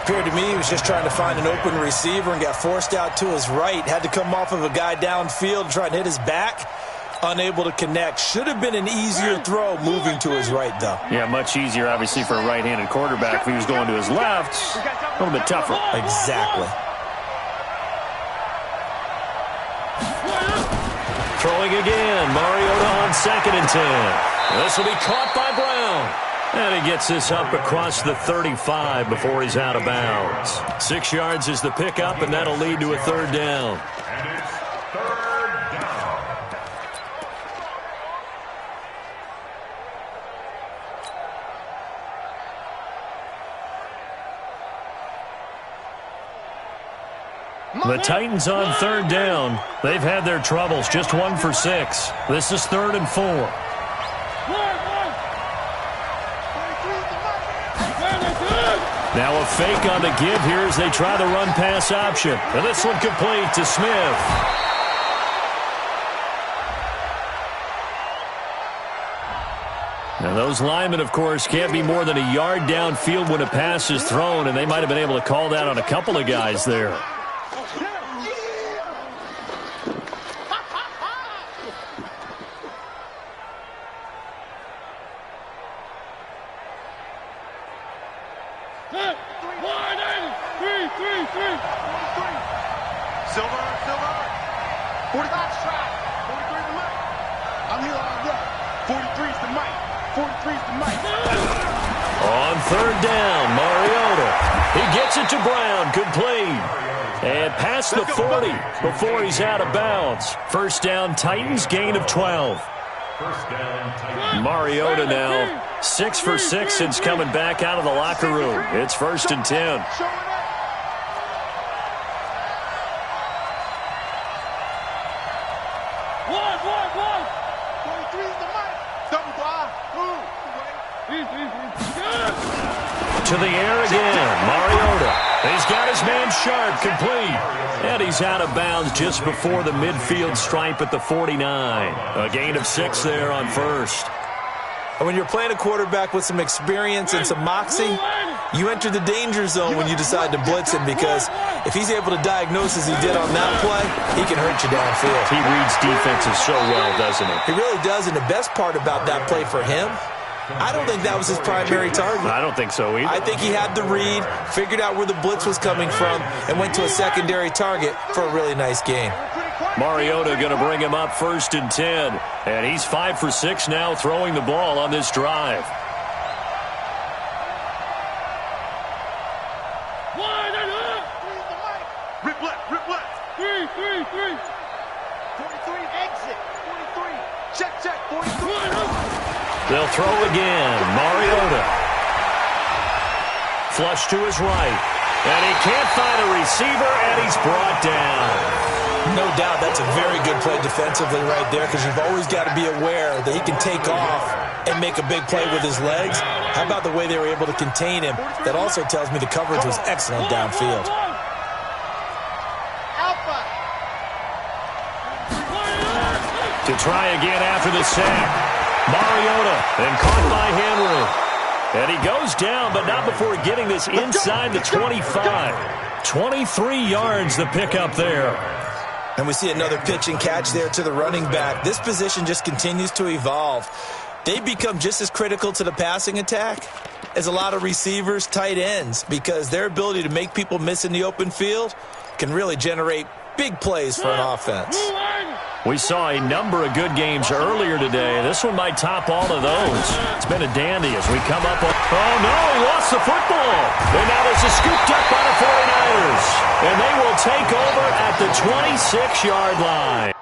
[SPEAKER 6] Appeared to me he was just trying to find an open receiver and got forced out to his right. Had to come off of a guy downfield, trying to hit his back. Unable to connect. Should have been an easier throw moving to his right, though.
[SPEAKER 3] Yeah, much easier, obviously, for a right-handed quarterback. If he was going to his left, a little bit tougher.
[SPEAKER 6] Exactly.
[SPEAKER 3] Throwing again. Mariota on 2nd and 10. This will be caught by Brown. And he gets this up across the 35 before he's out of bounds. 6 yards is the pickup, and that'll lead to a third down.
[SPEAKER 4] And it's third down.
[SPEAKER 3] The Titans on third down. They've had their troubles, just 1 for 6. This is 3rd and 4. Now a fake on the give here as they try the run-pass option. And this one complete to Smith. Now those linemen, of course, can't be more than a yard downfield when a pass is thrown, and they might have been able to call that on a couple of guys there. On third down, Mariota. He gets it to Brown, complete. And past the 40 before he's out of bounds. First down, Titans, gain of 12.
[SPEAKER 4] First down, Titans.
[SPEAKER 3] Mariota now 6 for 6 since coming back out of the locker room. It's 1st and 10. To the air again, Mariota. He's got his man sharp, complete. And he's out of bounds just before the midfield stripe at the 49. A gain of 6 there on first.
[SPEAKER 6] And when you're playing a quarterback with some experience and some moxie, you enter the danger zone when you decide to blitz him, because if he's able to diagnose as he did on that play, he can hurt you downfield.
[SPEAKER 3] He reads defenses so well, doesn't he?
[SPEAKER 6] He really does, and the best part about that play for him, I don't think that was his primary target.
[SPEAKER 3] I don't think so either.
[SPEAKER 6] I think he had the read, figured out where the blitz was coming from, and went to a secondary target for a really nice gain.
[SPEAKER 3] Mariota going to bring him up 1st and 10. And he's 5 for 6 now throwing the ball on this drive.
[SPEAKER 7] Rip left. 3. 43, exit. 43. Check. 43.
[SPEAKER 3] They'll throw again. Mariota. Flush to his right. And he can't find a receiver, and he's brought down.
[SPEAKER 6] No doubt that's a very good play defensively right there, because you've always got to be aware that he can take off and make a big play with his legs. How about the way they were able to contain him? That also tells me the coverage was excellent downfield.
[SPEAKER 3] To try again after the sack. Mariota, and caught by Henry. And he goes down, but not before getting this inside the 25. 23 yards the pickup there.
[SPEAKER 6] And we see another pitch and catch there to the running back. This position just continues to evolve. They become just as critical to the passing attack as a lot of receivers, tight ends, because their ability to make people miss in the open field can really generate big plays for an offense.
[SPEAKER 3] We saw a number of good games earlier today. This one might top all of those. It's been a dandy as we come up on... Oh, no, he lost the football. And now this is scooped up by the 49ers. And they will take over at the 26-yard line.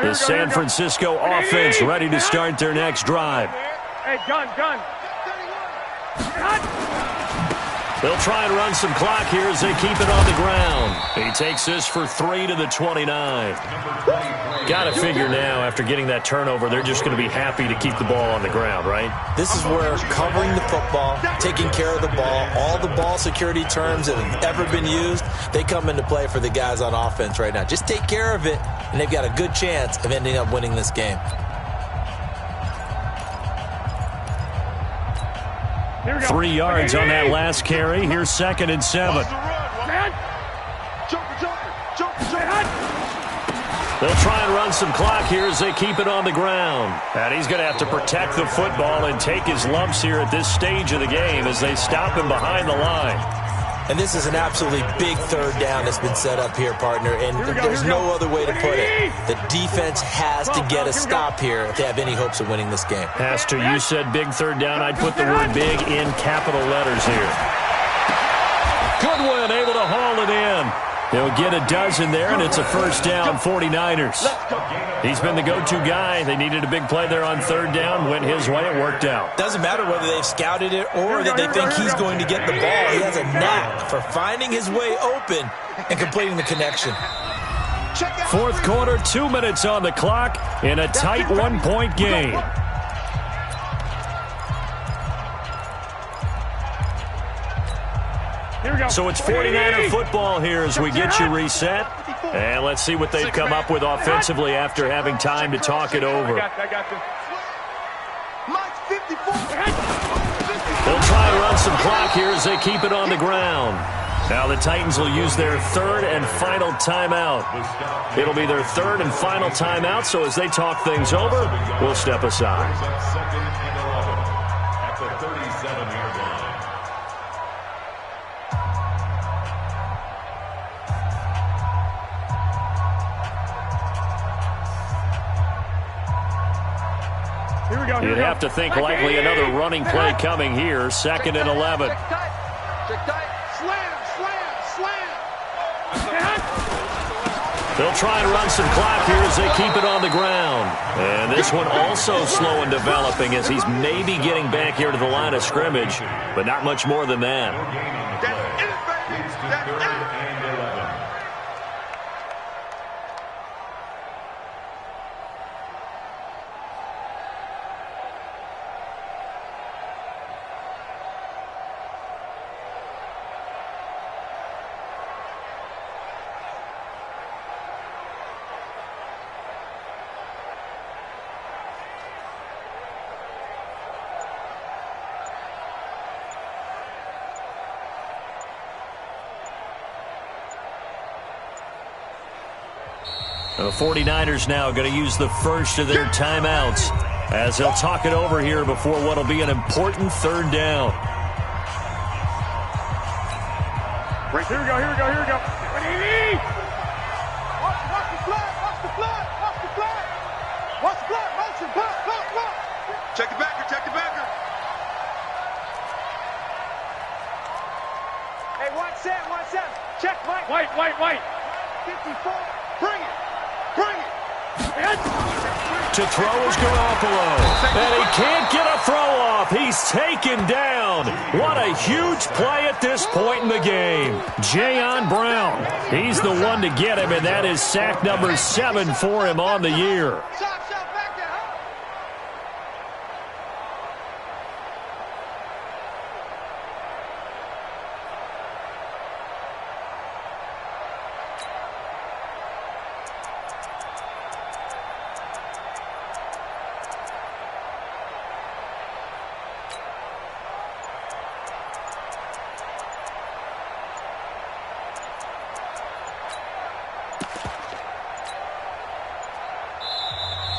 [SPEAKER 3] The San Francisco offense ready to start their next drive.
[SPEAKER 8] Hey, gun.
[SPEAKER 3] They'll try and run some clock here as they keep it on the ground. He takes this for 3 to the 29. Got to figure now, after getting that turnover, they're just going to be happy to keep the ball on the ground, right?
[SPEAKER 6] This is where covering the football, taking care of the ball, all the ball security terms that have ever been used, they come into play for the guys on offense right now. Just take care of it, and they've got a good chance of ending up winning this game.
[SPEAKER 3] 3 yards on that last carry. Here's 2nd and 7. They'll try and run some clock here as they keep it on the ground. And he's going to have to protect the football and take his lumps here at this stage of the game as they stop him behind the line.
[SPEAKER 6] And this is an absolutely big 3rd down that's been set up here, partner, and there's no other way to put it. The defense has to get a stop here if they have any hopes of winning this game.
[SPEAKER 3] Pastor, you said big 3rd down. I'd put the word big in capital letters here. Goodwin able to haul it in. He'll get a dozen there, and it's a 1st down, 49ers. He's been the go-to guy. They needed a big play there on 3rd down. Went his way. It worked out.
[SPEAKER 6] Doesn't matter whether they've scouted it or that they think he's going to get the ball. He has a knack for finding his way open and completing the connection.
[SPEAKER 3] 4th quarter, 2 minutes on the clock in a tight 1-point game. So it's 49er football here as we get you reset. And let's see what they've come up with offensively after having time to talk it over.
[SPEAKER 7] I got you.
[SPEAKER 3] They'll try to run some clock here as they keep it on the ground. Now the Titans will use their 3rd and final timeout. It'll be their 3rd and final timeout, so as they talk things over, we'll step aside.
[SPEAKER 4] 2nd and 11 at the 37-yard line.
[SPEAKER 3] You'd have to think likely another running play coming here. 2nd and 11.
[SPEAKER 5] Check tight. Slam.
[SPEAKER 3] They'll try and run some clock here as they keep it on the ground. And this one also slow in developing as he's maybe getting back here to the line of scrimmage, but not much more than that.
[SPEAKER 7] That's it, baby. That's it.
[SPEAKER 3] The 49ers now going to use the first of their timeouts as they'll talk it over here before what will be an important 3rd down.
[SPEAKER 7] Right, here we go. Watch the flag. Motion, block. Check the backer.
[SPEAKER 8] Hey, watch that. Check, Mike.
[SPEAKER 7] White. 54, bring it.
[SPEAKER 3] To throw is Garoppolo. And he can't get a throw off. He's taken down. What a huge play at this point in the game. Jayon Brown. He's the one to get him, and that is sack number 7 for him on the year.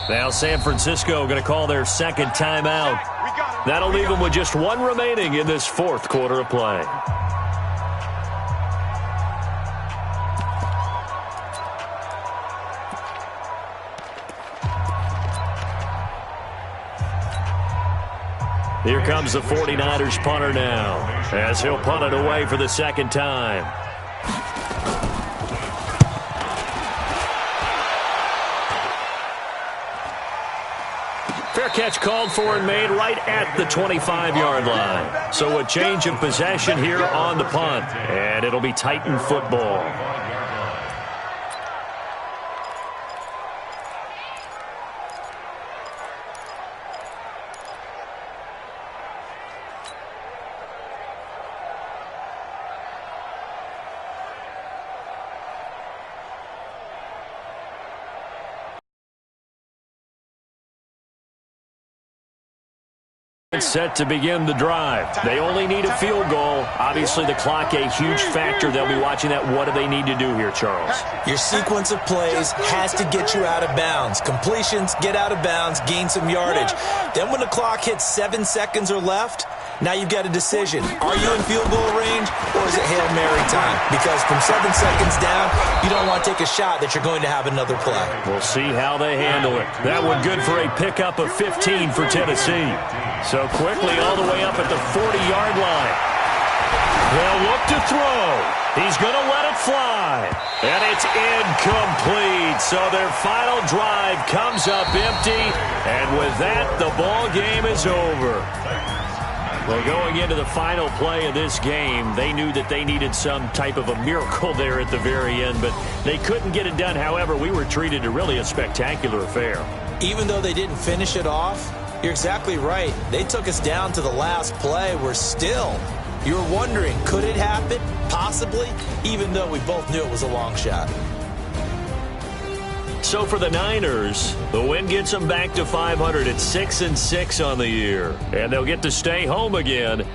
[SPEAKER 3] Now San Francisco going to call their 2nd timeout. That'll leave them with just 1 remaining in this 4th quarter of play. Here comes the 49ers punter now as he'll punt it away for the 2nd time. Fair catch called for and made right at the 25-yard line. So a change of possession here on the punt, and it'll be Titan football. Set to begin the drive. They only need a field goal. Obviously, the clock a huge factor. They'll be watching that. What do they need to do here, Charles?
[SPEAKER 6] Your sequence of plays has to get you out of bounds. Completions, get out of bounds, gain some yardage. Then when the clock hits 7 seconds or left, now you've got a decision. Are you in field goal range, or is it Hail Mary time? Because from 7 seconds down, you don't want to take a shot that you're going to have another play.
[SPEAKER 3] We'll see how they handle it. That one good for a pickup of 15 for Tennessee. So quickly all the way up at the 40-yard line. They'll look to throw. He's going to let it fly. And it's incomplete. So their final drive comes up empty. And with that, the ball game is over. Well, going into the final play of this game, they knew that they needed some type of a miracle there at the very end, but they couldn't get it done. However, we were treated to really a spectacular affair.
[SPEAKER 6] Even though they didn't finish it off, you're exactly right. They took us down to the last play. We're still, you're wondering, could it happen? Possibly, even though we both knew it was a long shot.
[SPEAKER 3] So for the Niners, the win gets them back to 500 at 6-6 on the year. And they'll get to stay home again